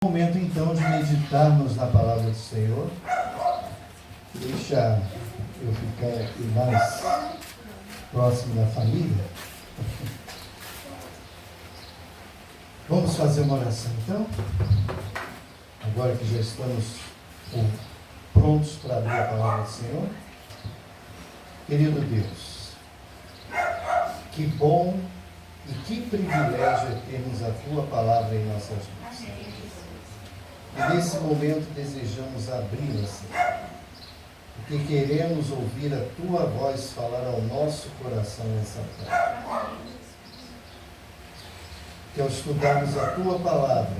Momento então de meditarmos na palavra do Senhor. Deixa eu ficar aqui mais próximo da família. Vamos fazer uma oração então? Agora que já estamos prontos para abrir a palavra do Senhor. Querido Deus, que bom e que privilégio é termos a Tua palavra em nossas mãos. E nesse momento desejamos abri-la, Senhor, porque queremos ouvir a Tua voz falar ao nosso coração nessa tarde. Que ao estudarmos a Tua palavra,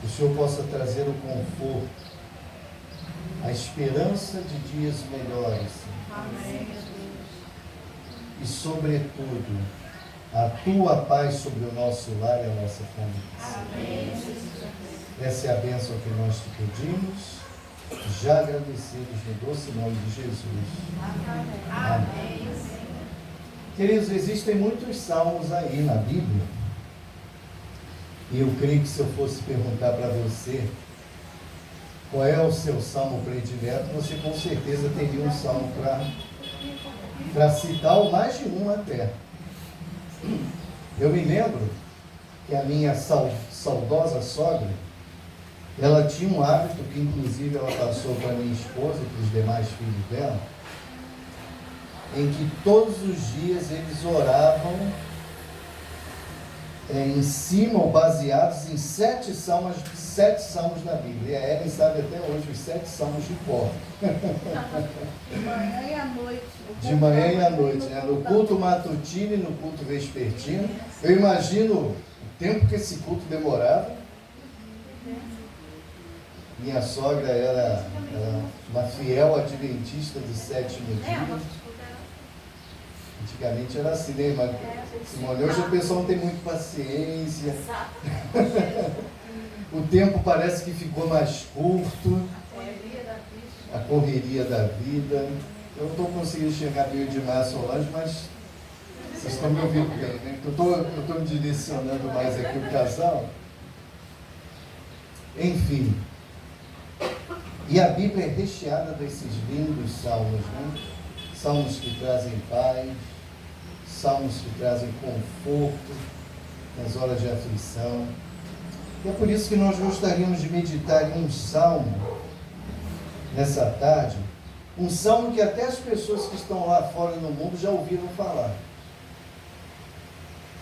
o Senhor possa trazer o conforto, a esperança de dias melhores, Senhor. Amém. E sobretudo, a Tua paz sobre o nosso lar e a nossa família. Amém. Essa é a bênção que nós te pedimos, já agradecidos no doce nome de Jesus. Amém. Queridos, existem muitos salmos aí na Bíblia. E eu creio que se eu fosse perguntar para você qual é o seu salmo predileto, você com certeza teria um salmo para citar, ou mais de um até. Eu me lembro que a minha saudosa sogra, ela tinha um hábito que inclusive ela passou para minha esposa e para os demais filhos dela, em que todos os dias eles oravam em cima ou baseados em 7 salmos na Bíblia. E a Ellen sabe até hoje os 7 salmos de cor. De manhã e à noite. De manhã e à noite, né? No culto matutino e no culto vespertino. Eu imagino o tempo que esse culto demorava. Minha sogra era uma fiel adventista do 7º dia. Antigamente era assim, né, irmã Simone? Hoje o pessoal não tem muito paciência. O tempo parece que ficou mais curto. A correria da vida. Eu não estou conseguindo enxergar meio demais, Solange, mas vocês estão me ouvindo bem, né? Eu estou me direcionando mais aqui o casal. Enfim. E a Bíblia é recheada desses lindos salmos, né? Salmos que trazem paz, salmos que trazem conforto nas horas de aflição. E é por isso que nós gostaríamos de meditar em um salmo nessa tarde, um salmo que até as pessoas que estão lá fora no mundo já ouviram falar.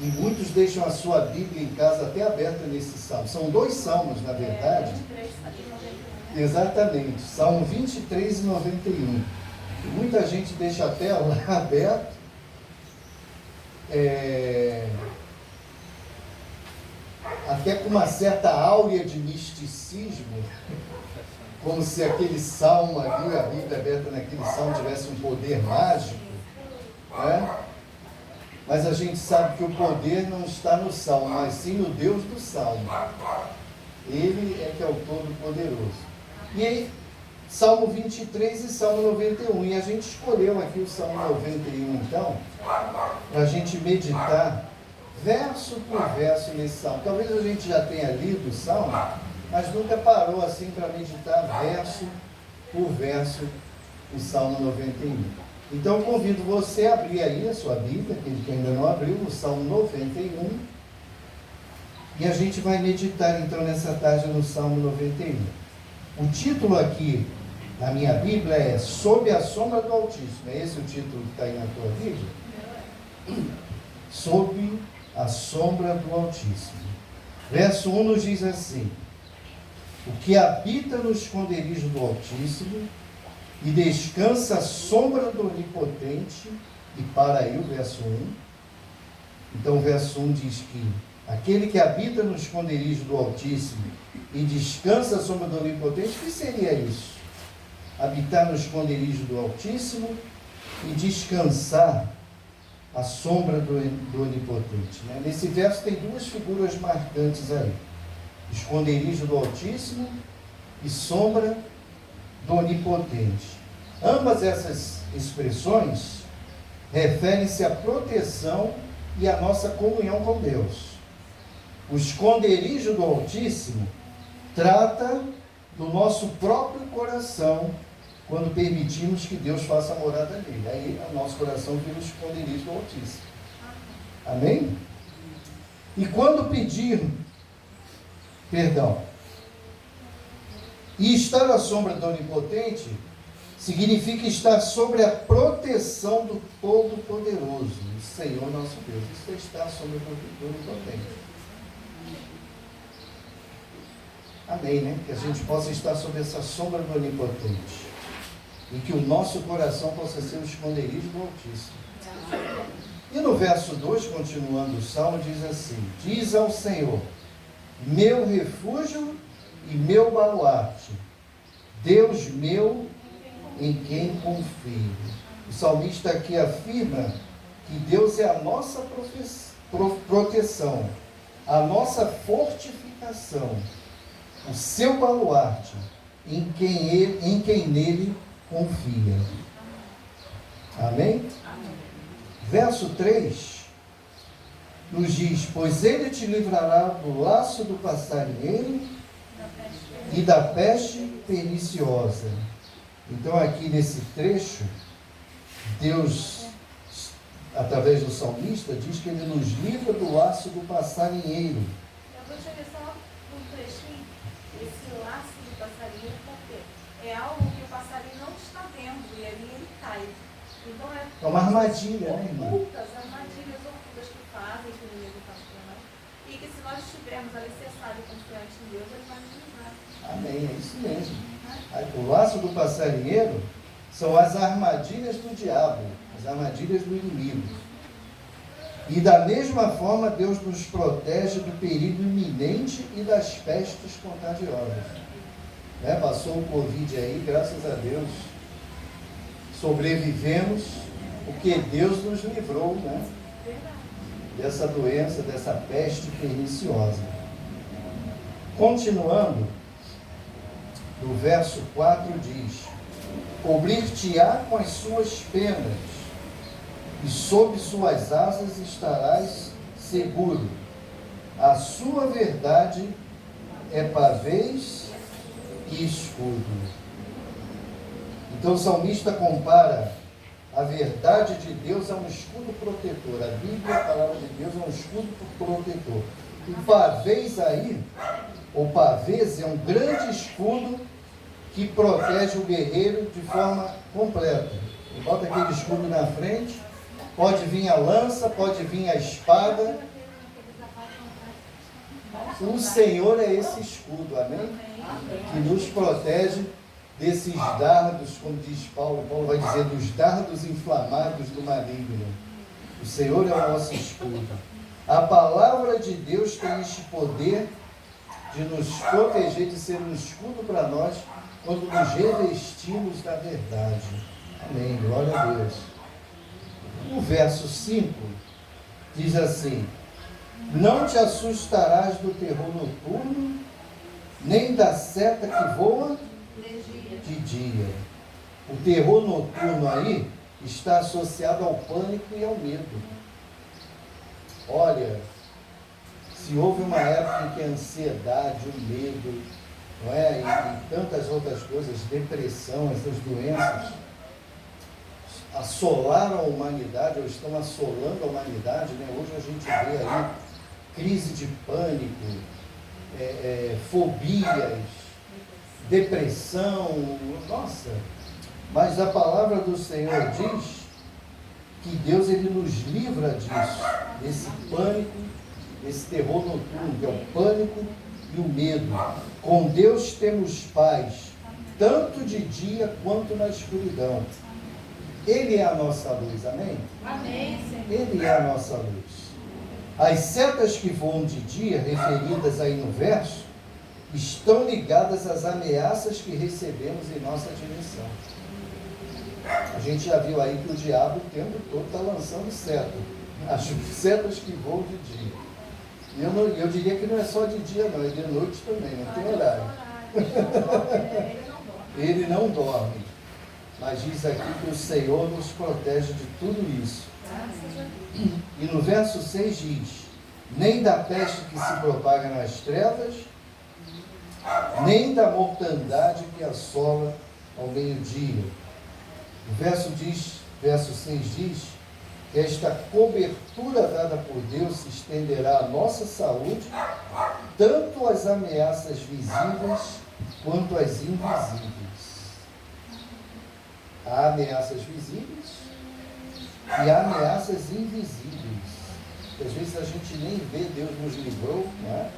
E muitos deixam a sua Bíblia em casa até aberta nesse salmo. São 2 salmos, na verdade. 23 e 91. Exatamente, Salmo 23 e 91. E muita gente deixa até lá aberto. Até com uma certa áurea de misticismo, como se aquele salmo ali, a Bíblia aberta naquele salmo, tivesse um poder mágico, né? Mas a gente sabe que o poder não está no salmo, mas sim no Deus do salmo. Ele é que é o Todo-Poderoso. E aí, Salmo 23 e Salmo 91. E a gente escolheu aqui o Salmo 91, então, para a gente meditar verso por verso nesse salmo. Talvez a gente já tenha lido o salmo, mas nunca parou assim para meditar verso por verso o Salmo 91. Então convido você a abrir aí a sua Bíblia, aquele que ainda não abriu, o Salmo 91. E a gente vai meditar então nessa tarde no Salmo 91. O título aqui na minha Bíblia é Sob a Sombra do Altíssimo. É esse o título que está aí na tua Bíblia? Sob a Sombra do Altíssimo. Verso 1 nos diz assim: o que habita no esconderijo do Altíssimo e descansa à sombra do Onipotente. E para aí o verso 1. Então o verso 1 diz que aquele que habita no esconderijo do Altíssimo e descansa à sombra do Onipotente. O que seria isso? Habitar no esconderijo do Altíssimo e descansar à sombra do Onipotente, né? Nesse verso tem 2 figuras marcantes aí: esconderijo do Altíssimo e sombra do Onipotente. Ambas essas expressões referem-se à proteção e à nossa comunhão com Deus. O esconderijo do Altíssimo trata do nosso próprio coração, quando permitimos que Deus faça a morada nele. Aí o nosso coração vira o esconderijo do Altíssimo. Amém? E quando pedir, e estar à sombra do Onipotente, significa estar sobre a proteção do Todo-Poderoso, o Senhor nosso Deus. Isso é estar à sombra do Onipotente. Amém, né? Que a gente possa estar sob essa sombra do Onipotente. E que o nosso coração possa ser o esconderijo do Altíssimo. E no verso 2, continuando o Salmo, diz assim: diz ao Senhor, meu refúgio e meu baluarte, Deus meu em quem confio. O salmista aqui afirma que Deus é a nossa proteção, a nossa fortificação, o seu baluarte, em quem nele confia. Amém? Verso 3 nos diz: pois ele te livrará do laço do passarinheiro e da peste perniciosa. Então aqui nesse trecho, Deus, através do salmista, diz que ele nos livra do laço do passarinheiro. Eu vou te ler só um trechinho. Esse laço do passarinheiro, porque é algo que o passarinho não está vendo e ali ele cai. Então é uma armadilha, né, irmão? Armadilhas ocultas que fazem, que o inimigo faz para nós. E que se nós estivermos alicerçados e confiantes em Deus, ele vai nos livrar. Amém, é isso mesmo. O laço do passarinheiro são as armadilhas do diabo, as armadilhas do inimigo. E da mesma forma, Deus nos protege do perigo iminente e das pestes contagiosas. Né? Passou o Covid aí, graças a Deus, sobrevivemos, porque Deus nos livrou, né? Dessa doença, dessa peste perniciosa. Continuando, no verso 4 diz: cobrir-te-á com as suas penas, e sob suas asas estarás seguro. A sua verdade é pavês e escudo. Então o salmista compara a verdade de Deus a um escudo protetor. A Bíblia, a palavra de Deus, é um escudo protetor. O pavês aí, ou pavês, é um grande escudo que protege o guerreiro de forma completa. Ele bota aquele escudo na frente, pode vir a lança, pode vir a espada. O Senhor é esse escudo, amém? Que nos protege desses dardos, como diz Paulo vai dizer, dos dardos inflamados do maligno. O Senhor é o nosso escudo. A palavra de Deus tem este poder de nos proteger, de ser um escudo para nós, quando nos revestimos da verdade. Amém, glória a Deus. O verso 5 diz assim: não te assustarás do terror noturno, nem da seta que voa de dia. O terror noturno aí está associado ao pânico e ao medo. Olha, se houve uma época em que a ansiedade, o medo, não é? E tantas outras coisas, depressão, essas doenças, assolaram a humanidade, ou estão assolando a humanidade, né? Hoje a gente vê aí crise de pânico, fobias, depressão, nossa. Mas a palavra do Senhor diz que Deus, ele nos livra disso, desse pânico, desse terror noturno, que é o pânico e o medo. Com Deus temos paz, tanto de dia quanto na escuridão. Ele é a nossa luz, amém? Amém, Senhor. Ele é a nossa luz. As setas que voam de dia, referidas aí no verso, estão ligadas às ameaças que recebemos em nossa direção. A gente já viu aí que o diabo o tempo todo está lançando seta. As setas que voam de dia. E eu diria que não é só de dia não, é de noite também, não tem horário. Ele não dorme. Mas diz aqui que o Senhor nos protege de tudo isso. E no verso 6 diz: nem da peste que se propaga nas trevas, nem da mortandade que assola ao meio-dia. O verso 6 diz que esta cobertura dada por Deus se estenderá à nossa saúde, tanto às ameaças visíveis quanto às invisíveis. Há ameaças visíveis e há ameaças invisíveis. Às vezes a gente nem vê, Deus nos livrou, não é?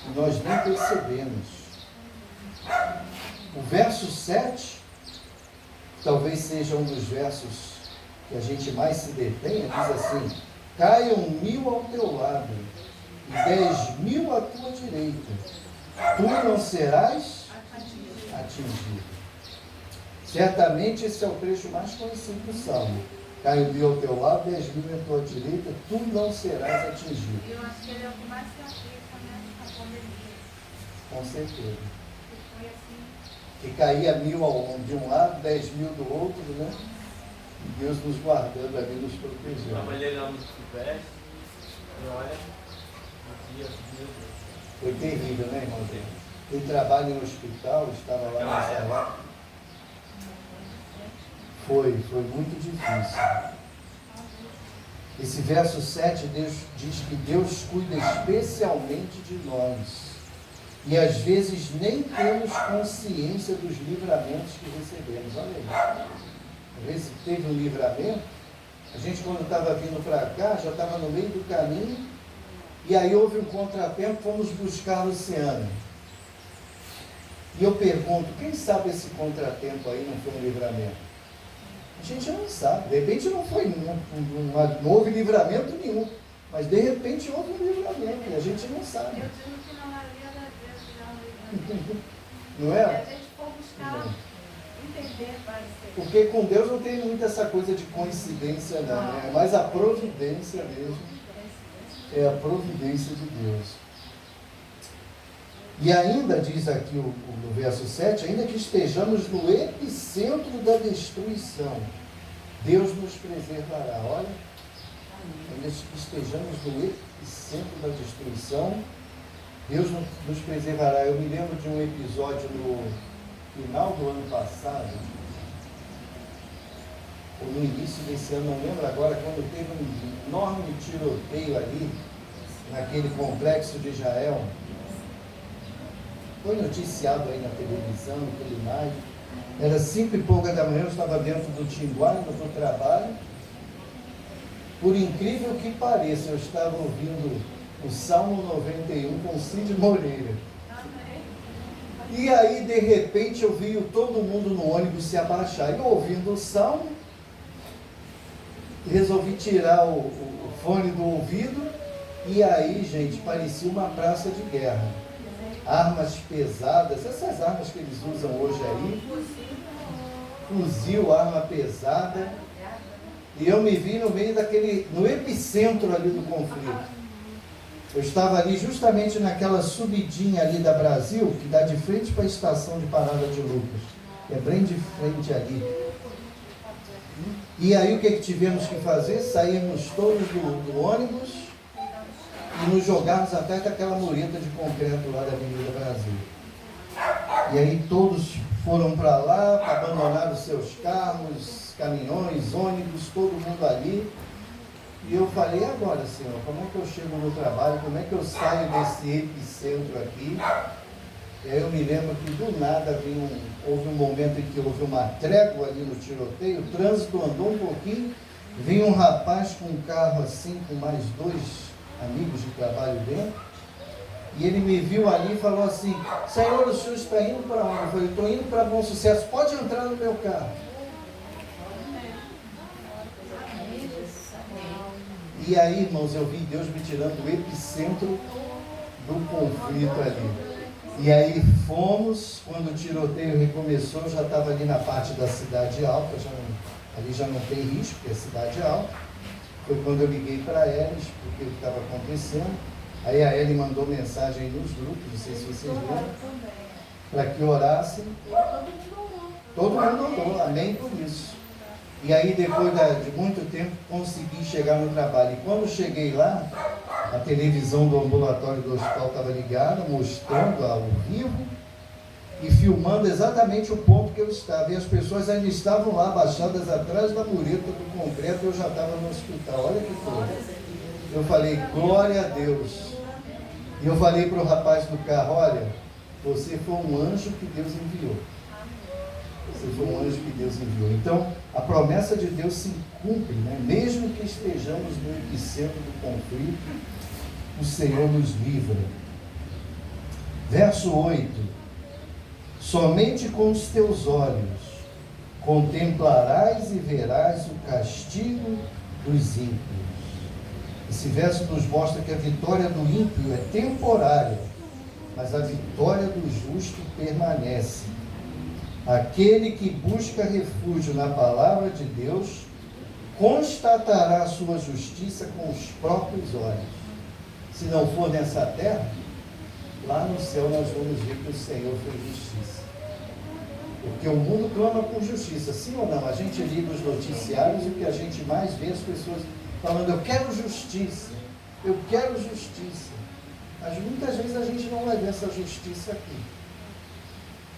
E nós nem percebemos. O verso 7, talvez seja um dos versos que a gente mais se detenha, diz assim: caiam 1000 ao teu lado e 10.000 à tua direita, tu não serás atingido. Certamente esse é o trecho mais conhecido do Salmo. Caiam 1000 ao teu lado, 10.000 à tua direita, tu não serás atingido. Eu acho que ele é o que mais se aplica nessa pandemia. Com certeza. Foi assim. Que caía 1000 de um lado, 10.000 do outro, né? E Deus nos guardando ali, nos protegendo. Trabalhei lá no Sudeste e olha, no dia, Foi terrível, né, irmão? Quem trabalha no hospital, estava lá nessa época. Foi muito difícil. Esse verso 7, Deus diz que Deus cuida especialmente de nós. E às vezes nem temos consciência dos livramentos que recebemos. Olha aí. Às vezes teve um livramento, a gente quando estava vindo para cá, já estava no meio do caminho, e aí houve um contratempo, fomos buscar a Luciana. E eu pergunto, quem sabe esse contratempo aí não foi um livramento? A gente não sabe, de repente não foi, não houve livramento nenhum, mas de repente houve um livramento, e a gente não sabe. Eu digo que na maioria das vezes já é um livramento. Não Se é? a gente for buscar entender, vai ser. Porque com Deus não tem muita essa coisa de coincidência não, né? É mais a providência mesmo. É a providência de Deus. E ainda diz aqui no verso 7, ainda que estejamos no epicentro da destruição, Deus nos preservará. Olha, ainda que estejamos no epicentro da destruição, Deus nos preservará. Eu me lembro de um episódio no final do ano passado, ou no início desse ano, não lembro agora, quando teve um enorme tiroteio ali, naquele complexo de Israel. Foi noticiado aí na televisão, e tudo mais. Era 5:pouca da manhã, eu estava dentro do Tinguá, no trabalho. Por incrível que pareça, eu estava ouvindo o Salmo 91 com Cid Moreira. E aí, de repente, eu vi todo mundo no ônibus se abaixar. E eu ouvindo o Salmo, resolvi tirar o fone do ouvido. E aí, gente, parecia uma praça de guerra. Armas pesadas, essas armas que eles usam hoje aí, fuzil, arma pesada, e eu me vi no meio no epicentro ali do conflito. Eu estava ali justamente naquela subidinha ali da Brasil, que dá de frente para a estação de parada de Lucas, é bem de frente ali. E aí o que tivemos que fazer? Saímos todos do ônibus, e nos jogarmos atrás daquela mureta de concreto lá da Avenida Brasil. E aí todos foram para lá, abandonaram seus carros, caminhões, ônibus, todo mundo ali. E eu falei, e agora, Senhor, como é que eu chego no trabalho, como é que eu saio desse epicentro aqui? E aí eu me lembro que do nada houve um momento em que houve uma trégua ali no tiroteio, o trânsito andou um pouquinho, vinha um rapaz com um carro assim, com mais 2 amigos de trabalho dentro, e ele me viu ali e falou assim, Senhor, o senhor está indo para onde? Eu falei, estou indo para Bom Sucesso, pode entrar no meu carro. E aí, irmãos, eu vi Deus me tirando do epicentro do conflito ali. E aí fomos, quando o tiroteio recomeçou, eu já estava ali na parte da Cidade Alta, ali já não tem risco, porque é Cidade Alta. Foi quando eu liguei para a Elis, porque o que estava acontecendo. Aí a Elis mandou mensagem nos grupos, não sei se vocês viram, para que orassem. Todo mundo orou, amém por isso. E aí depois de muito tempo consegui chegar no trabalho. E quando cheguei lá, A televisão do ambulatório do hospital estava ligada, mostrando ao vivo e filmando exatamente o ponto que eu estava. E as pessoas ainda estavam lá, abaixadas atrás da mureta do concreto, e eu já estava no hospital. Olha que coisa. Eu falei, glória a Deus. E eu falei para o rapaz do carro, olha, você foi um anjo que Deus enviou. Você foi um anjo que Deus enviou. Então, a promessa de Deus se cumpre, né? Mesmo que estejamos no epicentro do conflito, o Senhor nos livra. Verso 8. Somente com os teus olhos contemplarás e verás o castigo dos ímpios. Esse verso nos mostra que a vitória do ímpio é temporária, mas a vitória do justo permanece. Aquele que busca refúgio na palavra de Deus constatará a sua justiça com os próprios olhos. Se não for nessa terra, lá no céu nós vamos ver que o Senhor fez justiça. Porque o mundo clama por justiça, sim ou não? A gente liga os noticiários e o que a gente mais vê as pessoas falando, eu quero justiça, eu quero justiça. Mas muitas vezes a gente não vai ver essa justiça aqui.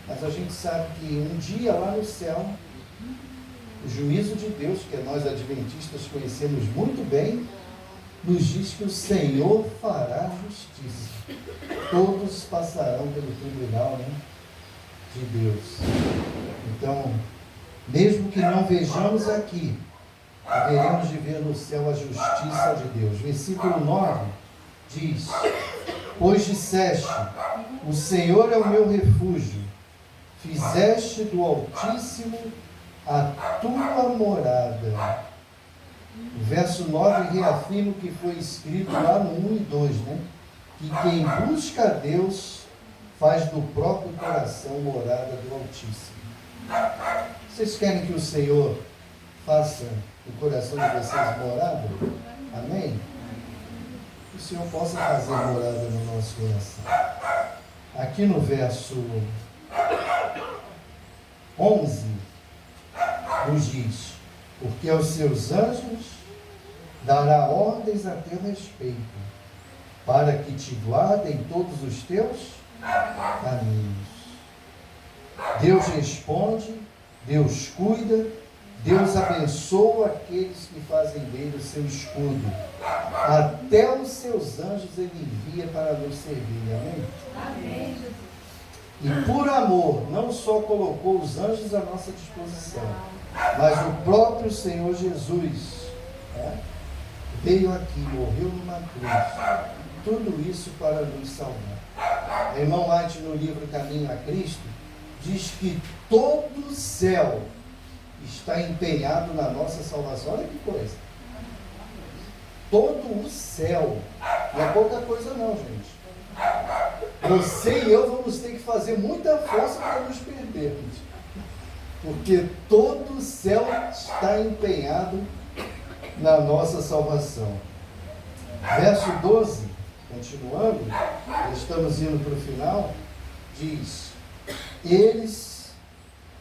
Mas a gente sabe que um dia lá no céu, o juízo de Deus, que nós adventistas conhecemos muito bem, nos diz que o Senhor fará justiça. Todos passarão pelo tribunal, né, de Deus. Então, mesmo que não vejamos aqui, haveremos de ver no céu a justiça de Deus. Versículo 9 diz, pois disseste, o Senhor é o meu refúgio, fizeste do Altíssimo a tua morada. O verso 9 reafirma o que foi escrito lá no 1 e 2, né? Que quem busca a Deus faz do próprio coração morada do Altíssimo. Vocês querem que o Senhor faça o coração de vocês morada? Amém? Que o Senhor possa fazer morada no nosso coração. Aqui no verso 11, nos diz, porque aos seus anjos dará ordens a teu respeito, para que te guardem todos os teus caminhos. Deus responde, Deus cuida, Deus abençoa aqueles que fazem dele o seu escudo. Até os seus anjos ele envia para nos servir. Amém? Amém. E por amor, não só colocou os anjos à nossa disposição, mas o próprio Senhor Jesus, né, veio aqui, morreu numa cruz. Tudo isso para nos salvar. O irmão White, no livro Caminho a Cristo, diz que todo o céu está empenhado na nossa salvação. Olha que coisa. Todo o céu. Não é pouca coisa não, gente. Você e eu vamos ter que fazer muita força para nos perdermos. Porque todo o céu está empenhado na nossa salvação. Verso 12, continuando, estamos indo para o final, diz,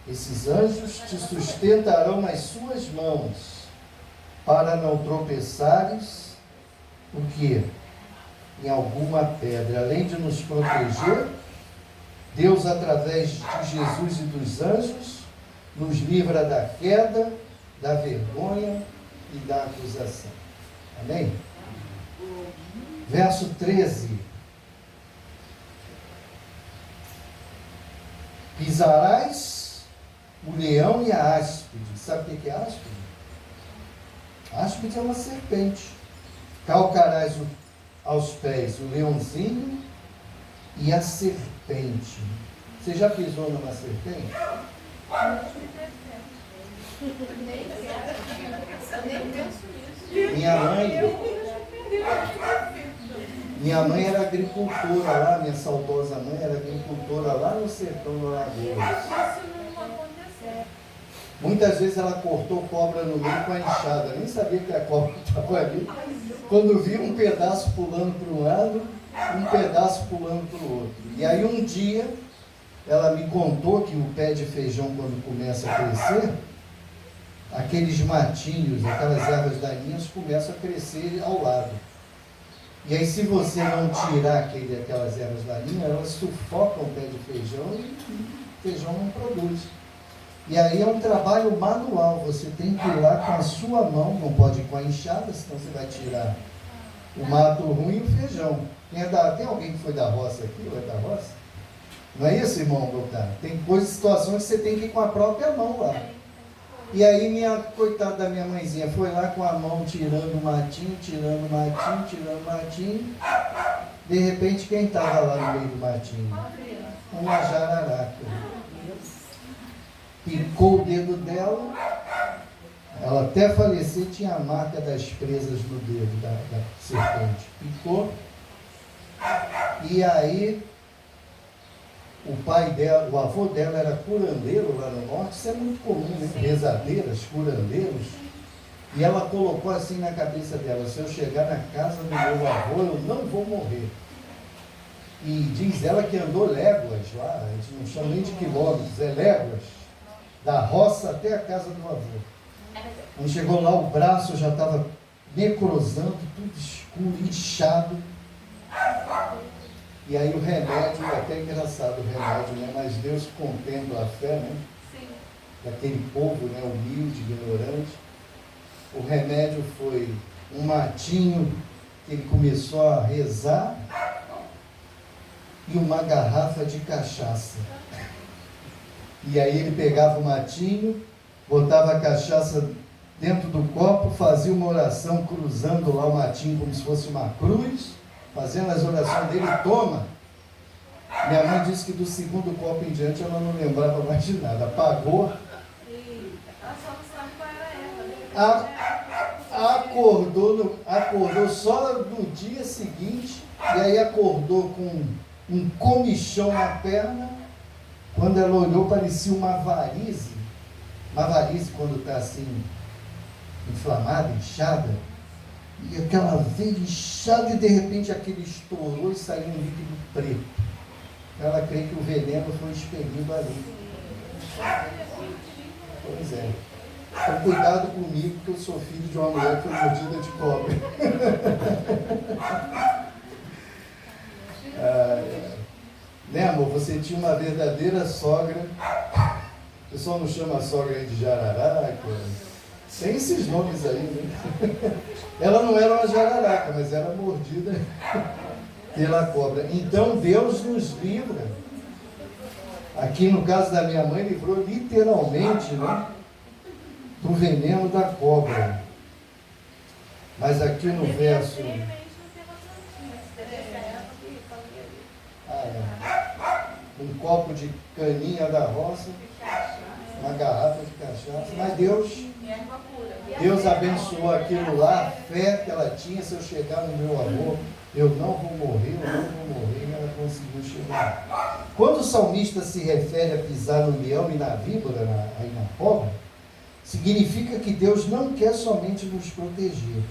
esses anjos te sustentarão nas suas mãos, para não tropeçares, o quê? Em alguma pedra. Além de nos proteger, Deus, através de Jesus e dos anjos, nos livra da queda, da vergonha e da acusação. Amém? Verso 13. Pisarás o leão e a áspide. Sabe o que é áspide? Áspide é uma serpente. Calcarás aos pés o leãozinho e a serpente. Você já pisou numa serpente? Minha mãe era agricultora lá, minha saudosa mãe era agricultora lá no sertão do Alagoas. Muitas vezes ela cortou cobra no meio com a enxada, nem sabia que a cobra estava ali. Quando via um pedaço pulando para um lado, um pedaço pulando para o outro. E aí um dia, ela me contou que o pé de feijão, quando começa a crescer, aqueles matinhos, aquelas ervas daninhas começam a crescer ao lado. E aí, se você não tirar aquelas ervas daninhas, elas sufocam o pé de feijão e o feijão não produz. E aí é um trabalho manual, você tem que ir lá com a sua mão, não pode ir com a enxada, senão você vai tirar o mato ruim e o feijão. Tem alguém que foi da roça aqui, ou é da roça? Não é isso, irmão Botar? Tem coisas, situações que você tem que ir com a própria mão lá. E aí, coitada da minha mãezinha, foi lá com a mão tirando matinho, tirando matinho, tirando matinho. De repente, quem estava lá no meio do matinho? Uma jararaca. Picou o dedo dela, ela até falecer tinha a marca das presas no dedo da serpente. Picou. E aí, o pai dela, o avô dela era curandeiro lá no norte, isso é muito comum, né? Rezadeiras, curandeiros. E ela colocou assim na cabeça dela: se eu chegar na casa do meu avô, eu não vou morrer. E diz ela que andou léguas lá, a gente não chama nem de quilômetros, é léguas, da roça até a casa do avô. Quando chegou lá, o braço já estava necrosando, tudo escuro, inchado. E aí o remédio, é até engraçado o remédio, né? Mas Deus contempla a fé, né? Sim. Daquele povo, né? Humilde, ignorante. O remédio foi um matinho que ele começou a rezar e uma garrafa de cachaça. E aí ele pegava o matinho, botava a cachaça dentro do copo, fazia uma oração cruzando lá o matinho como se fosse uma cruz, fazendo as orações dele, toma. Minha mãe disse que do segundo copo em diante ela não lembrava mais de nada, apagou. Ela só não sabe qual era a erva. Acordou só no dia seguinte, e aí acordou com um comichão na perna. Quando ela olhou, parecia uma varize. Uma varize quando está assim, inflamada, inchada. E aquela veia inchada e de repente aquele estourou e saiu um líquido preto. Ela crê que o veneno foi expelido ali. Pois é. Então cuidado comigo, que eu sou filho de uma mulher que foi mordida de cobra. Né, amor? Você tinha uma verdadeira sogra. O pessoal não chama a sogra aí de jararaca. Tem esses nomes aí, né? Ela não era uma jararaca, mas era mordida pela cobra. Então Deus nos livra. Aqui no caso da minha mãe, livrou literalmente, né, do veneno da cobra. Mas aqui no verso... um copo de caninha da roça, uma garrafa de cachaça. Mas Deus abençoou aquilo lá, a fé que ela tinha: se eu chegar no meu avô, eu não vou morrer, e ela conseguiu chegar. Quando o salmista se refere a pisar no leão e na víbora, aí na cobra, significa que Deus não quer somente nos proteger,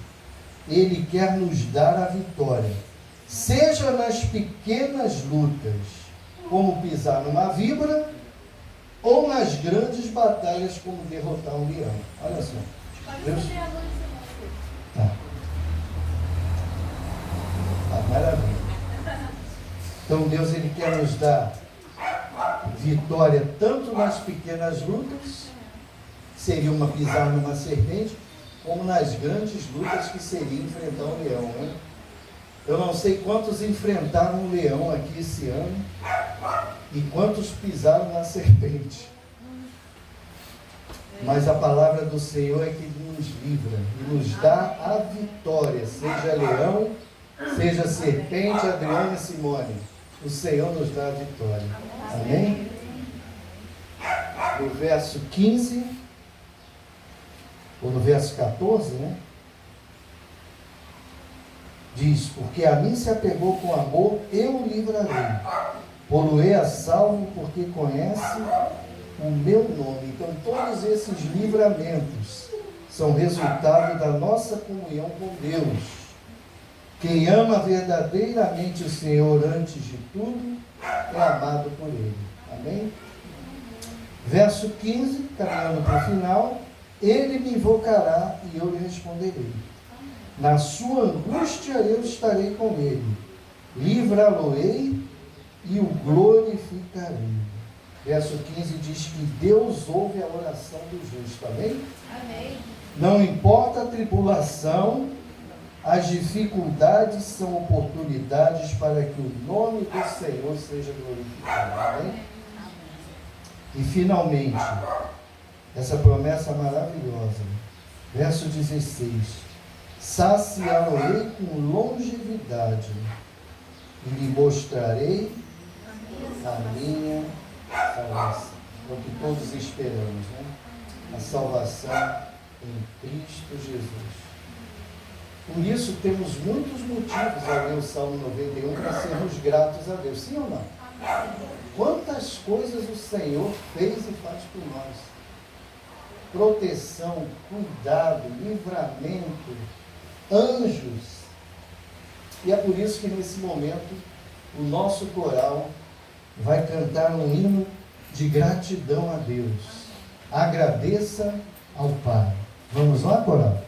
Ele quer nos dar a vitória, seja nas pequenas lutas, como pisar numa víbora, ou nas grandes batalhas, como derrotar um leão. Olha só. Deus... Tá. Maravilha. Então Deus, Ele quer nos dar vitória tanto nas pequenas lutas, que seria uma pisar numa serpente, como nas grandes lutas, que seria enfrentar um leão, né? Eu não sei quantos enfrentaram um leão aqui esse ano e quantos pisaram na serpente. Mas a palavra do Senhor é que nos livra e nos dá a vitória, seja leão, seja serpente. Adriana e Simone, o Senhor nos dá a vitória. Amém? No verso 15, ou no verso 14, né? Diz: porque a mim se apegou com amor, eu o livrarei. Poluei a salvo, porque conhece o meu nome. Então, todos esses livramentos são resultado da nossa comunhão com Deus. Quem ama verdadeiramente o Senhor antes de tudo, é amado por Ele. Amém? Verso 15, caminhando para o final: Ele me invocará e eu lhe responderei. Na sua angústia eu estarei com ele, livrá-lo-ei e o glorificarei. Verso 15 diz que Deus ouve a oração do justo, amém? Amém. Não importa a tribulação, as dificuldades são oportunidades para que o nome do Senhor seja glorificado, amém? E finalmente, essa promessa maravilhosa, verso 16: saciá-lo-ei com longevidade e lhe mostrarei a minha salvação. É o que todos esperamos, né? A salvação em Cristo Jesus. Por isso temos muitos motivos a ler o Salmo 91 para sermos gratos a Deus, sim ou não? Quantas coisas o Senhor fez e faz por nós. Proteção, cuidado, livramento, anjos. E é por isso que nesse momento o nosso coral vai cantar um hino de gratidão a Deus. Agradeça ao Pai. Vamos lá, coral?